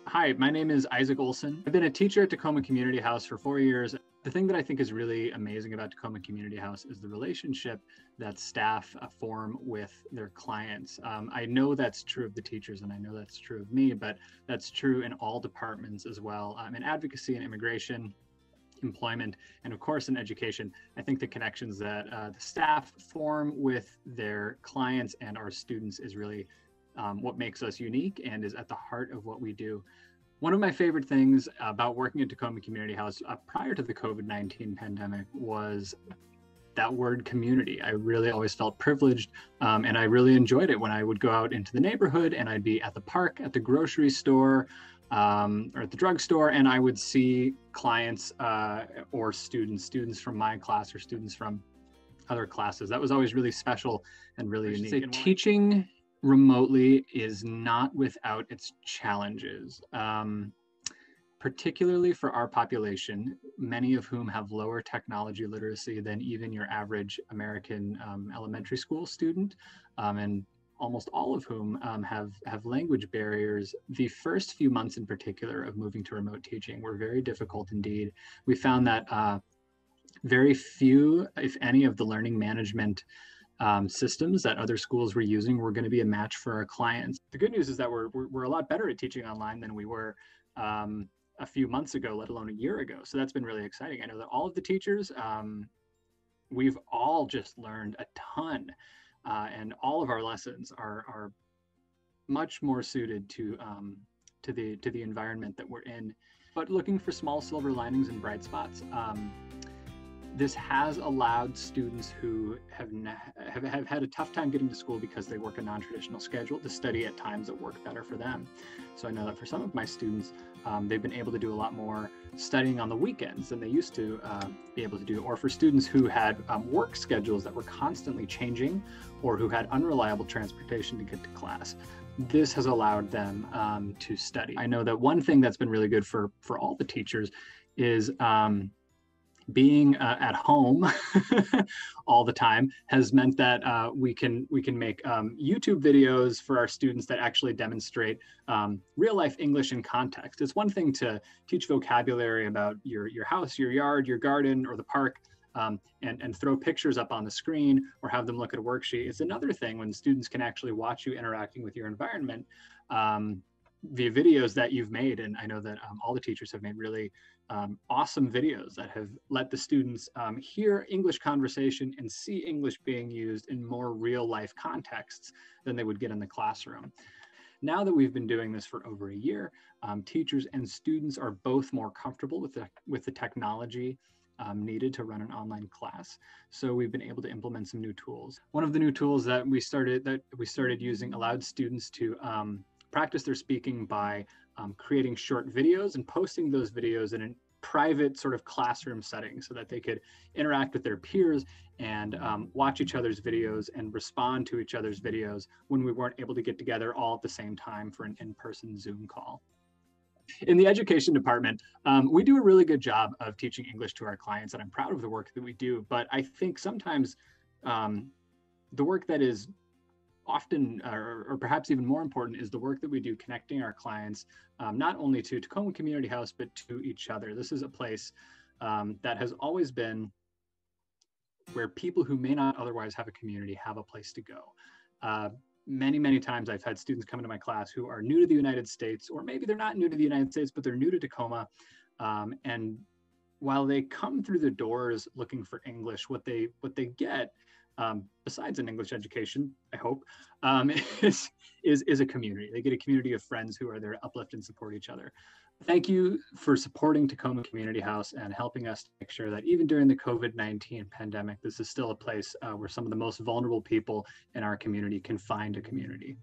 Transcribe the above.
Hi, my name is Isaac Olsen. I've been a teacher at Tacoma Community House for 4 years. The thing that I think is really amazing about Tacoma Community House is the relationship that staff form with their clients. I know that's true of the teachers and I know that's true of me, but that's true in all departments as well. In advocacy and immigration, employment, and of course in education. I think the connections that the staff form with their clients and our students is really what makes us unique and is at the heart of what we do. One of my favorite things about working at Tacoma Community House prior to the COVID-19 pandemic was that word community. I really always felt privileged and I really enjoyed it when I would go out into the neighborhood and I'd be at the park, at the grocery store, or at the drugstore, and I would see clients or students from my class or students from other classes. That was always really special and really unique. Teaching remotely is not without its challenges, particularly for our population, many of whom have lower technology literacy than even your average American elementary school student, and almost all of whom have language barriers. The first few months in particular of moving to remote teaching were very difficult indeed. We found that very few, if any, of the learning management systems that other schools were using were going to be a match for our clients. The good news is that we're a lot better at teaching online than we were a few months ago, let alone a year ago. So that's been really exciting. I know that all of the teachers, we've all just learned a ton, and all of our lessons are much more suited to the environment that we're in. But looking for small silver linings and bright spots, this has allowed students who have had a tough time getting to school because they work a non-traditional schedule to study at times that work better for them. So I know that for some of my students, they've been able to do a lot more studying on the weekends than they used to be able to do. Or for students who had work schedules that were constantly changing or who had unreliable transportation to get to class, this has allowed them to study. I know that one thing that's been really good for all the teachers is being at home all the time has meant that we can make YouTube videos for our students that actually demonstrate real life English in context. It's one thing to teach vocabulary about your house, your yard, your garden, or the park, and throw pictures up on the screen or have them look at a worksheet. It's another thing when students can actually watch you interacting with your environment via videos that you've made. And I know that all the teachers have made really awesome videos that have let the students hear English conversation and see English being used in more real life contexts than they would get in the classroom. Now that we've been doing this for over a year, teachers and students are both more comfortable with the technology needed to run an online class. So we've been able to implement some new tools. One of the new tools that we started using allowed students to practice their speaking by creating short videos and posting those videos in a private sort of classroom setting so that they could interact with their peers and watch each other's videos and respond to each other's videos when we weren't able to get together all at the same time for an in-person Zoom call. In the education department, we do a really good job of teaching English to our clients, and I'm proud of the work that we do. But I think sometimes the work that is often, or perhaps even more important, is the work that we do connecting our clients, not only to Tacoma Community House, but to each other. This is a place that has always been where people who may not otherwise have a community have a place to go. Many times I've had students come into my class who are new to the United States, or maybe they're not new to the United States, but they're new to Tacoma. And while they come through the doors looking for English, what they get, besides an English education, I hope, is a community. They get a community of friends who are there to uplift and support each other. Thank you for supporting Tacoma Community House and helping us to make sure that even during the COVID-19 pandemic, this is still a place where some of the most vulnerable people in our community can find a community.